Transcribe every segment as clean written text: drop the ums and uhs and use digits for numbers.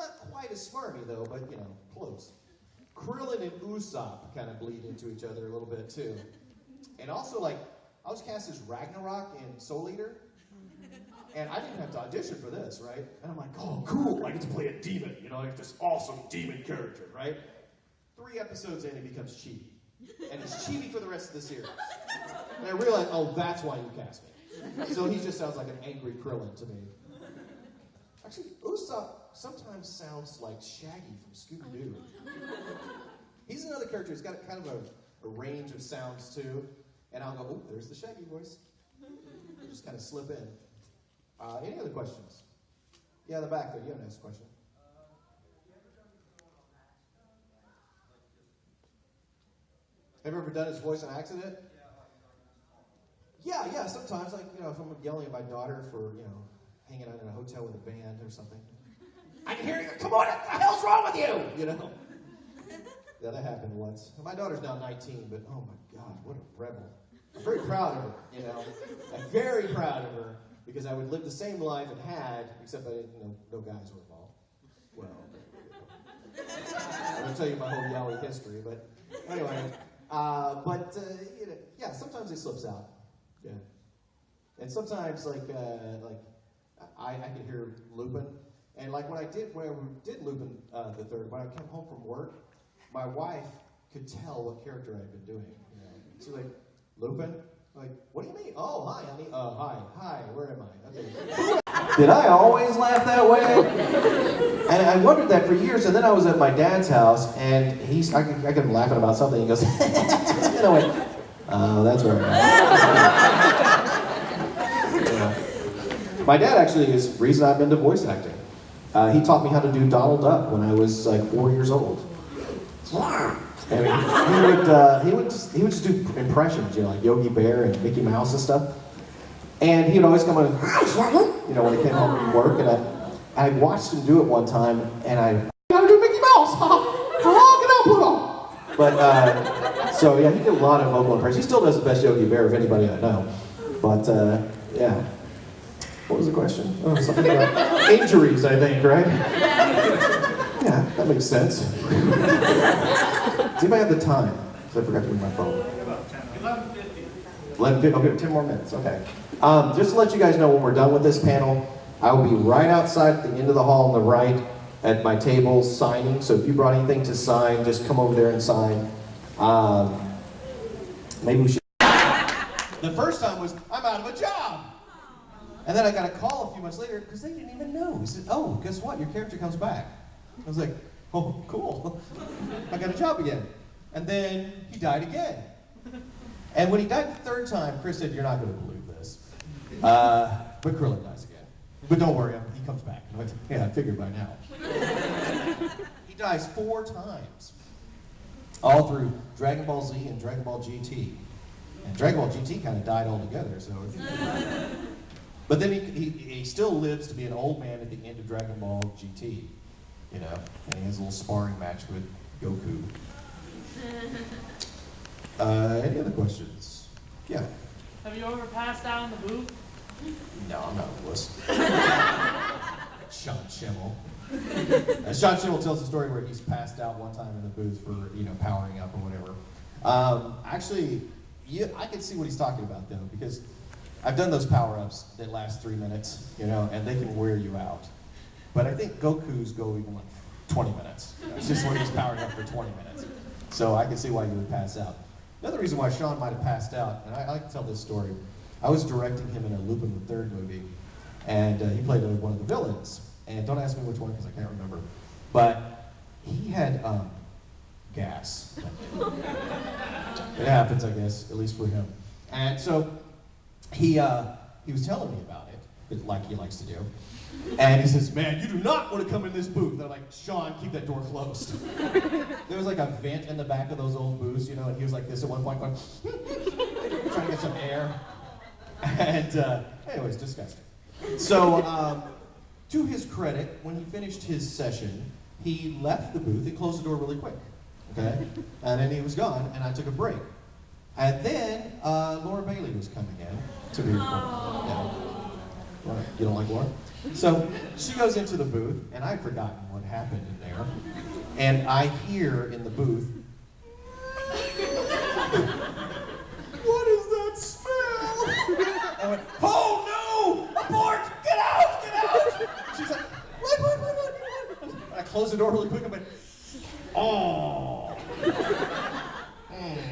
not quite as smarmy though, but you know, close. Krillin and Usopp kind of bleed into each other a little bit too. And also, like, I was cast as Ragnarok in Soul Eater, and I didn't have to audition for this, right? And I'm like, oh, cool, I get to play a demon, you know, like this awesome demon character, right? 3 episodes in, he becomes chibi. And he's chibi for the rest of the series. And I realized, oh, that's why you cast me. So he just sounds like an angry Krillin to me. Actually, Usopp sometimes sounds like Shaggy from Scooby-Doo. He's another character who's got kind of a range of sounds too. And I'll go, oh, there's the Shaggy voice. I'll just kind of slip in. Any other questions? Yeah, in the back there, you have an next question. Have you ever done his voice on accident? Yeah, sometimes, like, you know, if I'm yelling at my daughter for, you know, hanging out in a hotel with a band or something. I can hear you, come on, what the hell's wrong with you? You know? Yeah, that happened once. My daughter's now 19, but oh my God, what a rebel. I'm very proud of her, you know. I'm very proud of her because I would live the same life it had, except I didn't, you know, no guys were involved. Well, I won't tell you my whole yaoi history, but anyway. You know, yeah, sometimes it slips out. Yeah. And sometimes, like I can hear Lupin. And like when we did Lupin the Third, when I came home from work, my wife could tell what character I'd been doing. You know? She's like, Lupin? Like, what do you mean? Oh, hi, honey. Hi, where am I? Okay. Did I always laugh that way? And I wondered that for years, and then I was at my dad's house, and I got him laughing about something. He goes, and I went, oh, that's right. Yeah. My dad actually is the reason I've been to voice acting. He taught me how to do Donald Duck when I was like 4 years old. And he would just do impressions, you know, like Yogi Bear and Mickey Mouse and stuff. And he would always come on, you know, when he came home from work, and I watched him do it one time, and I gotta do Mickey Mouse. But so yeah, he did a lot of vocal impressions. He still does the best Yogi Bear of anybody I know. But yeah. What was the question? Oh, something about injuries, I think, right? Yeah, that makes sense. Does anybody have the time? Because I forgot to bring my phone. About 11:50. 11:50, okay, 10 more minutes, okay. Just to let you guys know, when we're done with this panel, I will be right outside at the end of the hall on the right at my table signing. So if you brought anything to sign, just come over there and sign. Maybe we should. The first time was, I'm out of a job. And then I got a call a few months later because they didn't even know. He said, oh, guess what? Your character comes back. I was like, oh, cool. I got a job again. And then he died again. And when he died the third time, Chris said, you're not going to believe this. But Krillin dies again. But don't worry, he comes back. And I went, yeah, I figured by now. He dies 4 times. All through Dragon Ball Z and Dragon Ball GT. And Dragon Ball GT kind of died altogether, so... But then he still lives to be an old man at the end of Dragon Ball GT, you know, and he has a little sparring match with Goku. Any other questions? Yeah. Have you ever passed out in the booth? No, I'm not a wuss. Sean Schimmel. Sean Schimmel tells a story where he's passed out one time in the booth for, you know, powering up or whatever. Actually, I can see what he's talking about though, because I've done those power-ups that last 3 minutes, you know, and they can wear you out. But I think Goku's go even like 20 minutes. You know, it's just when he's powering up for 20 minutes. So I can see why you would pass out. Another reason why Sean might have passed out, and I like to tell this story, I was directing him in a Lupin the Third movie, and he played one of the villains. And don't ask me which one because I can't remember. But he had gas. It happens, I guess, at least for him. And so he was telling me about it, like he likes to do. And he says, man, you do not want to come in this booth. And I'm like, Sean, keep that door closed. There was like a vent in the back of those old booths, you know, and he was like this at one point, going, trying to get some air. And anyways, disgusting. So to his credit, when he finished his session, he left the booth and closed the door really quick, okay? And then he was gone, and I took a break. And then Laura Bailey was coming in to be recorded. Yeah. Right. You don't like Laura? So she goes into the booth, and I'd forgotten what happened in there. And I hear in the booth, "What is that smell?" I went, "Oh no! Abort! Get out! Get out!" She's like, "What? I closed the door really quick and went, "Oh."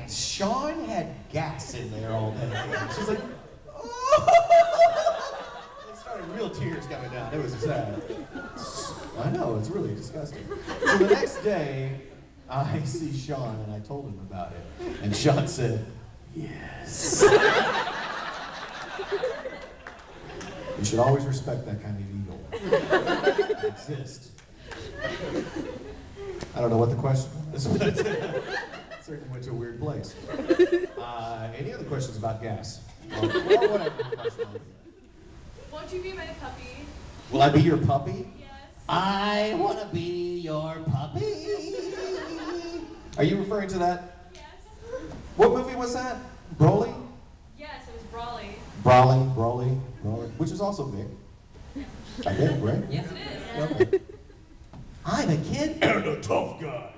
Sean had gas in there all day. She's like, "Oh." It started real tears coming down. It was sad. I know, it's really disgusting. So the next day, I see Sean and I told him about it. And Sean said, "Yes." You should always respect that kind of evil. It exists. I don't know what the question was, but it certainly went to a weird place. Any other questions about gas? Or whatever question. Won't you be my puppy? Will I be your puppy? Yes. I want to be your puppy. Are you referring to that? Yes. What movie was that? Broly? Yes, it was Brawley. Broly, which is also big. I think, right? Yes, it is. Okay. I'm a kid and a tough guy.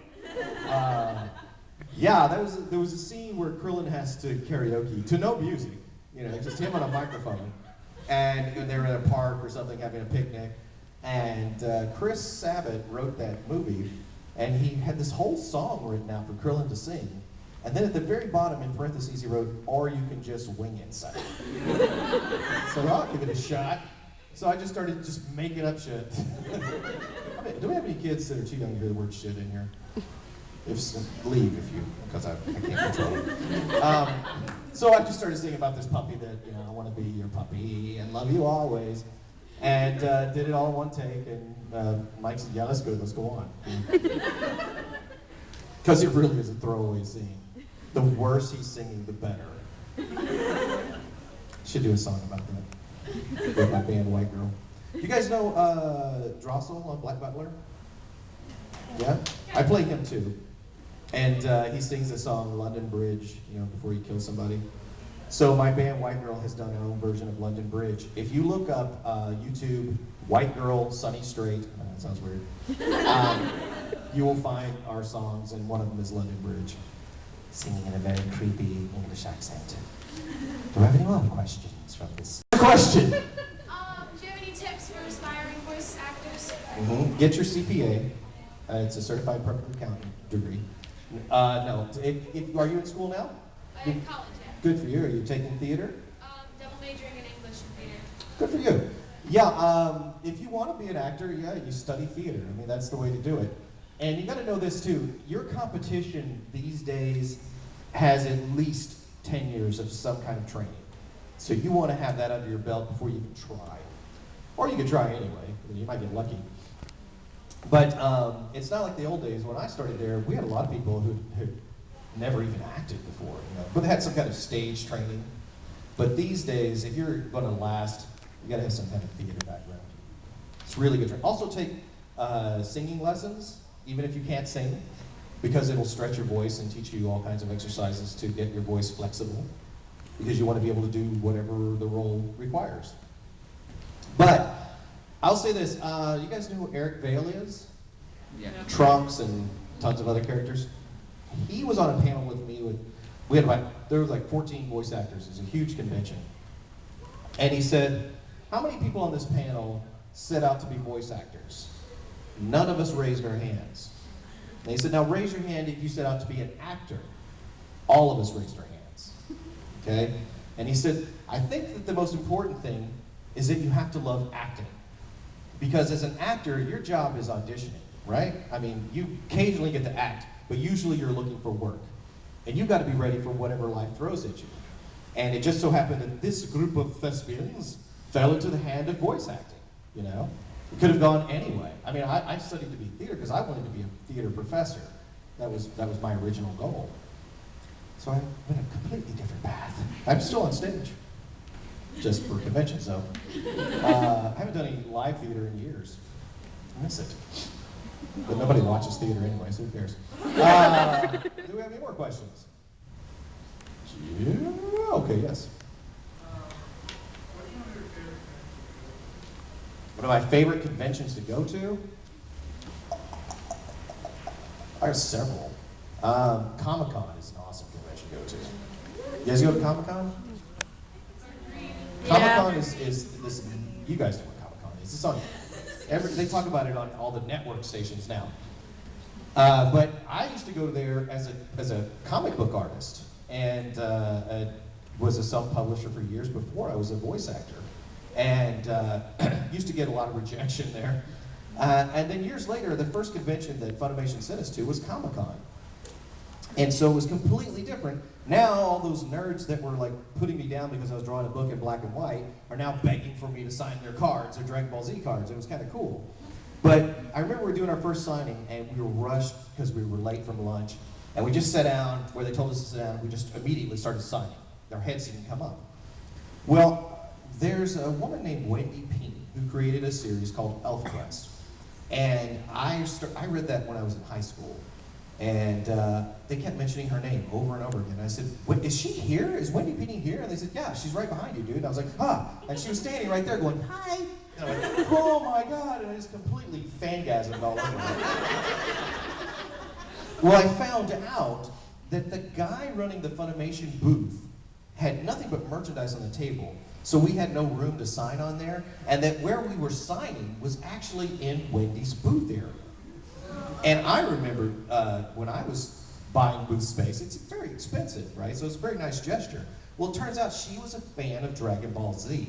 Yeah, there was a scene where Krillin has to karaoke to no music, just him on a microphone, and they're in a park or something having a picnic, and Chris Sabat wrote that movie, and he had this whole song written out for Krillin to sing, and then at the very bottom in parentheses he wrote, "Or you can just wing it, son." So I'll give it a shot. So I just started making up shit. Do we have any kids that are too young to hear the word shit in here? If so, leave if you, because I can't control it. So I just started singing about this puppy that, I want to be your puppy and love you always. And did it all in one take, and Mike said, "Yeah, that's good, let's go on." Because it really is a throwaway scene. The worse he's singing, the better. Should do a song about that with my band White Girl. You guys know Drossel on Black Butler? Yeah? I play him too. And he sings the song London Bridge, before he kills somebody. So my band White Girl has done their own version of London Bridge. If you look up YouTube, White Girl, Sonny, Strait, that sounds weird, you will find our songs, and one of them is London Bridge, singing in a very creepy English accent. Do I have any more questions from this? Question! Do you have any tips for aspiring voice actors? Mm-hmm. Get your CPA. It's a certified public accounting degree. No. Are you in school now? I'm in college, yeah. Good for you. Are you taking theater? Double majoring in English and theater. Good for you. Yeah, if you want to be an actor, you study theater. I mean, that's the way to do it. And you got to know this too. Your competition these days has at least 10 years of some kind of training. So you want to have that under your belt before you can try. Or you can try anyway. You might get lucky. But it's not like the old days. When I started there, we had a lot of people who had never even acted before, but they had some kind of stage training. But these days, if you're going to last, you got to have some kind of theater background. It's really good. Also take singing lessons, even if you can't sing, because it'll stretch your voice and teach you all kinds of exercises to get your voice flexible, because you want to be able to do whatever the role requires. But I'll say this, you guys know who Eric Vale is? Yeah. Trunks and tons of other characters. He was on a panel with me there was like 14 voice actors. It was a huge convention. And he said, how many people on this panel set out to be voice actors? None of us raised our hands. And he said, now raise your hand if you set out to be an actor. All of us raised our hands. Okay? And he said, I think that the most important thing is that you have to love acting. Because as an actor, your job is auditioning, right? I mean, you occasionally get to act, but usually you're looking for work. And you've got to be ready for whatever life throws at you. And it just so happened that this group of thespians fell into the hand of voice acting, It could have gone anyway. I mean, I studied to be theater because I wanted to be a theater professor. That was my original goal. So I went a completely different path. I'm still on stage, just for conventions though. I haven't done any live theater in years. I miss it. But nobody watches theater anyway, so who cares? Do we have any more questions? Yeah, okay, yes. What's one of your favorite What One of my favorite conventions to go to? I have several. Comic-Con is an awesome convention to go to. You guys go to Comic-Con? Yeah. Comic-Con is this, you guys know what Comic-Con is. It's on, they talk about it on all the network stations now. But I used to go there as a comic book artist, and was a self-publisher for years before I was a voice actor. And used to get a lot of rejection there. And then years later, the first convention that Funimation sent us to was Comic-Con. And so it was completely different. Now all those nerds that were like putting me down because I was drawing a book in black and white are now begging for me to sign their cards, their Dragon Ball Z cards. It was kind of cool. But I remember we were doing our first signing and we were rushed because we were late from lunch. And we just sat down where they told us to sit down and we just immediately started signing. Our heads didn't come up. Well, there's a woman named Wendy Pini who created a series called ElfQuest. And I read that when I was in high school. And they kept mentioning her name over and over again. I said, "Wait, is she here? Is Wendy Pini here?" And they said, "Yeah, she's right behind you, dude." And I was like, "Huh." And she was standing right there going, "Hi." And I'm like, "Oh my God." And I just completely fangasmed all over her. Well, I found out that the guy running the Funimation booth had nothing but merchandise on the table. So we had no room to sign on there. And that where we were signing was actually in Wendy's booth area. And I remember when I was buying booth space, it's very expensive, right? So it's a very nice gesture. Well, it turns out she was a fan of Dragon Ball Z.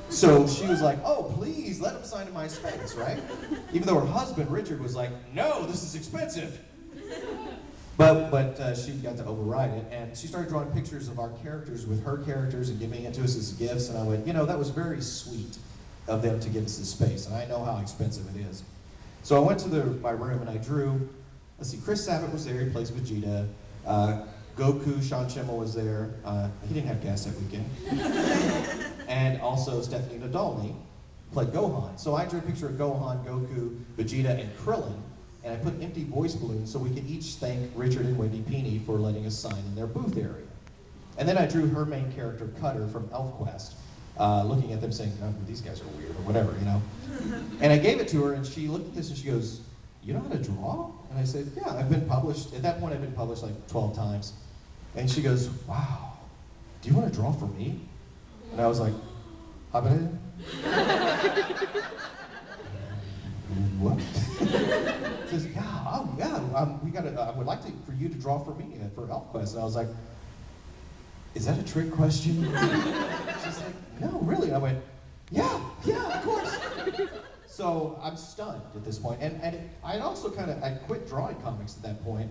So she was like, "Oh, please, let him sign in my space," right? Even though her husband, Richard, was like, "No, this is expensive." But she got to override it, and she started drawing pictures of our characters with her characters and giving it to us as gifts, and I went, that was very sweet of them to give us this space, and I know how expensive it is. So I went to my room and I drew, let's see, Chris Sabat was there, he plays Vegeta, Goku, Sean Schemmel was there, he didn't have gas that weekend, and also Stephanie Nadolny played Gohan. So I drew a picture of Gohan, Goku, Vegeta, and Krillin, and I put empty voice balloons so we could each thank Richard and Wendy Pini for letting us sign in their booth area. And then I drew her main character, Cutter, from ElfQuest, looking at them saying, "Oh, these guys are weird," or whatever, And I gave it to her, and she looked at this and she goes, "You know how to draw?" And I said, "Yeah, I've been published." At that point, I've been published like 12 times. And she goes, "Wow, do you want to draw for me?" And I was like, "Habere?" What? She says, "Yeah, oh yeah, I would like for you to draw for me for ElfQuest." And I was like, "Is that a trick question?" She's like, "No, really." And I went, yeah, of course. So I'm stunned at this point. And I also I quit drawing comics at that point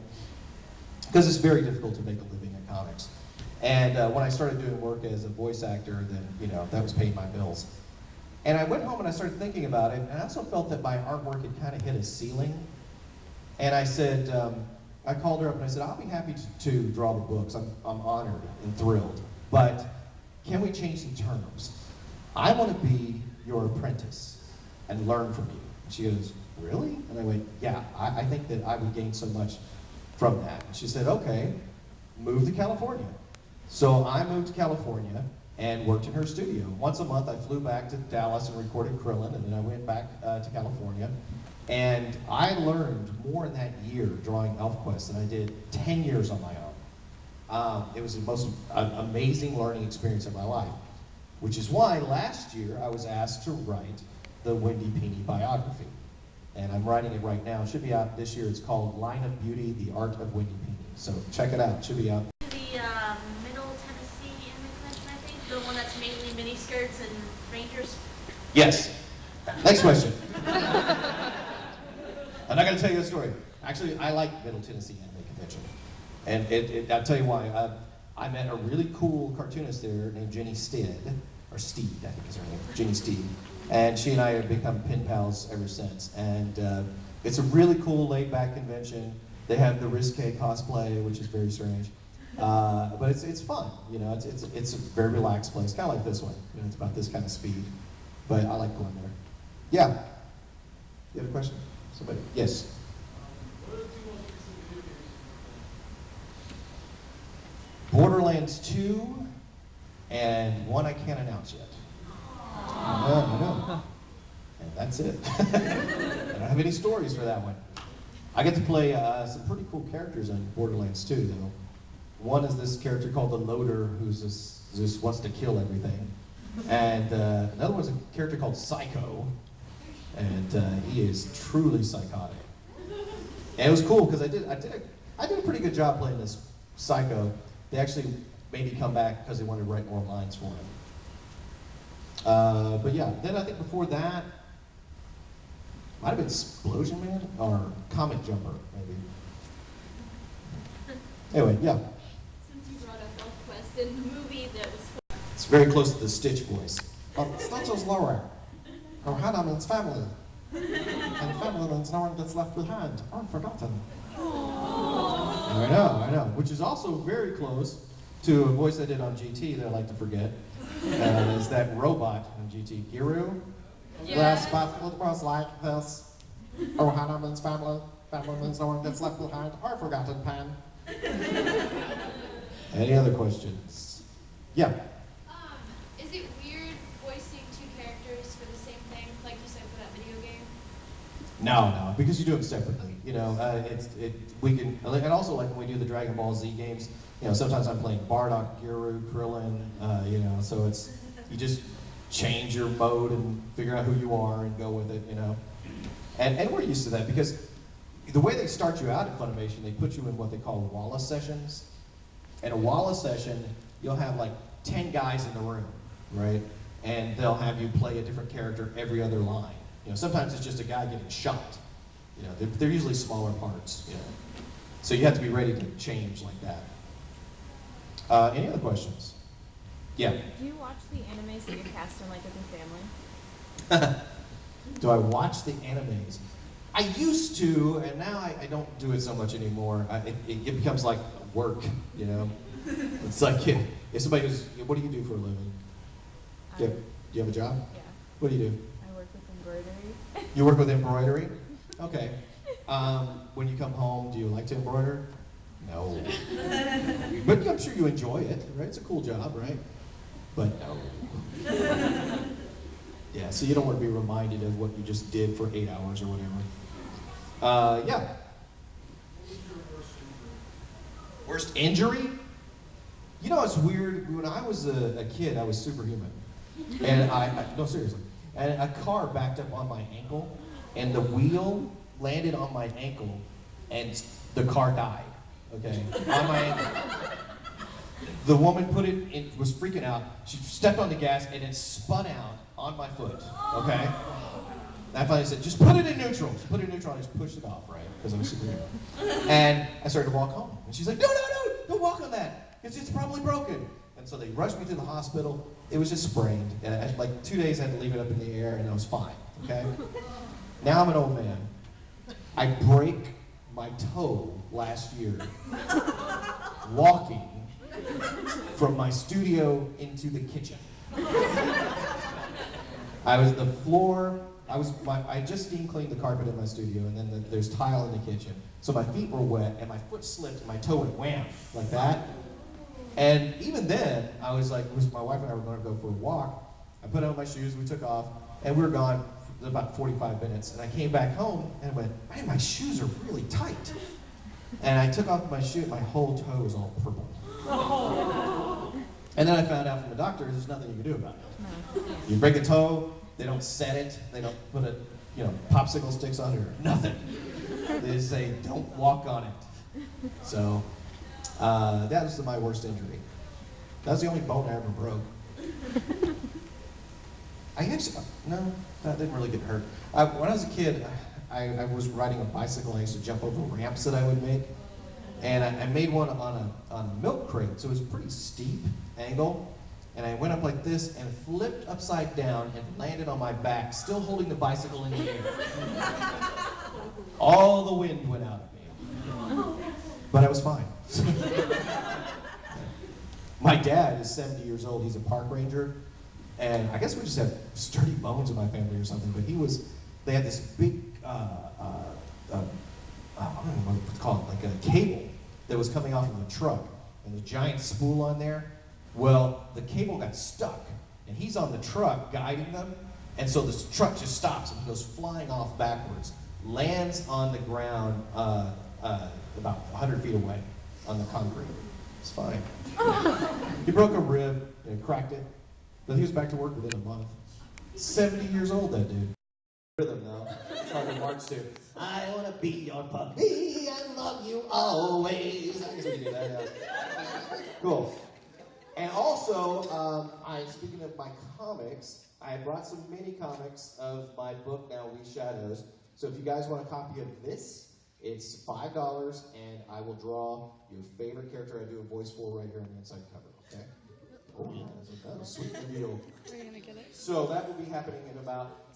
because it's very difficult to make a living in comics. And when I started doing work as a voice actor, then, that was paying my bills. And I went home and I started thinking about it, and I also felt that my artwork had kind of hit a ceiling. And I said, I called her up and I said, "I'll be happy to draw the books. I'm honored and thrilled. But can we change some terms? I want to be your apprentice and learn from you." And she goes, "Really?" And I went, "Yeah, I think that I would gain so much from that." And she said, "Okay, move to California." So I moved to California and worked in her studio. Once a month I flew back to Dallas and recorded Krillin, and then I went back to California. And I learned more in that year drawing ElfQuest than I did 10 years on my own. It was the most amazing learning experience of my life, which is why last year I was asked to write the Wendy Pini biography. And I'm writing it right now. It should be out this year. It's called Line of Beauty, The Art of Wendy Pini. So check it out. It should be out. The Middle Tennessee Anime Convention, I think, the one that's mainly miniskirts and rangers. Yes. Next question. I'm not going to tell you a story. Actually, I like Middle Tennessee Anime Convention. And I'll tell you why. I met a really cool cartoonist there named Jenny Steed, or Steed, I think is her name, Jenny Steed. And she and I have become pen pals ever since. And it's a really cool laid-back convention. They have the risque cosplay, which is very strange. But it's fun, it's a very relaxed place, kind of like this one. It's about this kind of speed. But I like going there. Yeah. You have a question? Somebody? Yes. Borderlands 2 and one I can't announce yet. I know. And that's it. I don't have any stories for that one. I get to play some pretty cool characters in Borderlands 2, though. One is this character called the Loader, who's just wants to kill everything. And another one's a character called Psycho, and he is truly psychotic. And it was cool because I did a pretty good job playing this Psycho. They actually made me come back because they wanted to write more lines for him. But yeah, then I think before that, might have been Explosion Man or Comic Jumper, maybe. Anyway, yeah. Since you brought up ElfQuest, in the movie that was It's very close to the Stitch voice. Stitch's lower. Oh, Hannah means family. And family means no one gets left behind or forgotten. I know. Which is also very close to a voice I did on GT that I like to forget. Is that robot on GT, Giru? Yes, but it was like this. Oh, Hannah means family. Family means no one gets left behind or forgotten, Pan. Any other questions? Yeah. Is it weird voicing two characters for the same thing, like you said for that video game? No, because you do them separately. You know, we can, and also like when we do the Dragon Ball Z games, you know, sometimes I'm playing Bardock, Giru, Krillin, you know, so you just change your mode and figure out who you are and go with it, you know. And we're used to that because the way they start you out at Funimation, they put you in what they call Wallace sessions. In a Wallace session, you'll have like 10 guys in the room, right? And they'll have you play a different character every other line. You know, sometimes it's just a guy getting shot. You know, they're usually smaller parts, you know. So you have to be ready to change like that. Any other questions? Yeah. Do you watch the Anime-zing cast in like with your family? Do I watch the animes? I used to, and now I don't do it so much anymore. It becomes like work, you know? It's like if somebody goes, what do you do for a living? Do you have a job? Yeah. What do you do? I work with embroidery. You work with embroidery? Okay. When you come home, do you like to embroider? No. But I'm sure you enjoy it, right? It's a cool job, right? But no. Yeah, so you don't want to be reminded of what you just did for 8 hours or whatever. Yeah. Worst injury? You know, it's weird. When I was a kid, I was superhuman. And no, seriously. And a car backed up on my ankle, and the wheel landed on my ankle, and the car died, okay, on my ankle. The woman was freaking out. She stepped on the gas, and it spun out on my foot, okay? And I finally said, just put it in neutral. She put it in neutral, and I just pushed it off, right, because I was superhuman. And I started to walk home, and she's like, no, don't walk on that, because it's probably broken. And so they rushed me to the hospital. It was just sprained. And like 2 days, I had to leave it up in the air, and I was fine, okay? Now I'm an old man. I break my toe last year walking from my studio into the kitchen. I was the floor, I just steam cleaned the carpet in my studio, and then there's tile in the kitchen. So my feet were wet, and my foot slipped, and my toe went wham, like that. And even then, I was like, my wife and I were going to go for a walk. I put on my shoes, we took off, and we were gone for about 45 minutes. And I came back home and I went, man, my shoes are really tight. And I took off my shoe, my whole toe was all purple. And then I found out from the doctor, there's nothing you can do about it. You break a toe, they don't set it, they don't put popsicle sticks on it or nothing. They just say, don't walk on it. So, that was my worst injury. That was the only bone I ever broke. No, that didn't really get hurt. When I was a kid, I was riding a bicycle. I used to jump over ramps that I would make. And I made one on a milk crate, so it was a pretty steep angle. And I went up like this and flipped upside down and landed on my back, still holding the bicycle in the air. All the wind went out of me. But I was fine. My dad is 70 years old. He's a park ranger. And I guess we just have sturdy bones in my family or something, but they had this big, I don't know what to call it, like a cable that was coming off of a truck, and a giant spool on there. Well, the cable got stuck, and he's on the truck guiding them, And so this truck just stops and he goes flying off backwards, lands on the ground about 100 feet away on the concrete. It's fine. He broke a rib and cracked it, but he was back to work within a month. 70 years old, that dude. Rhythm though. It's hard to march to. I want to be your puppy and love you always. I guess we can do that, yeah. Cool. And also, speaking of my comics, I brought some mini comics of my book, Now We Shadows. So if you guys want a copy of this, it's $5, and I will draw your favorite character. I do a voice for right here on the inside cover, okay? Oh, yeah, that's a sweet reveal. Are you gonna get it? So that will be happening in about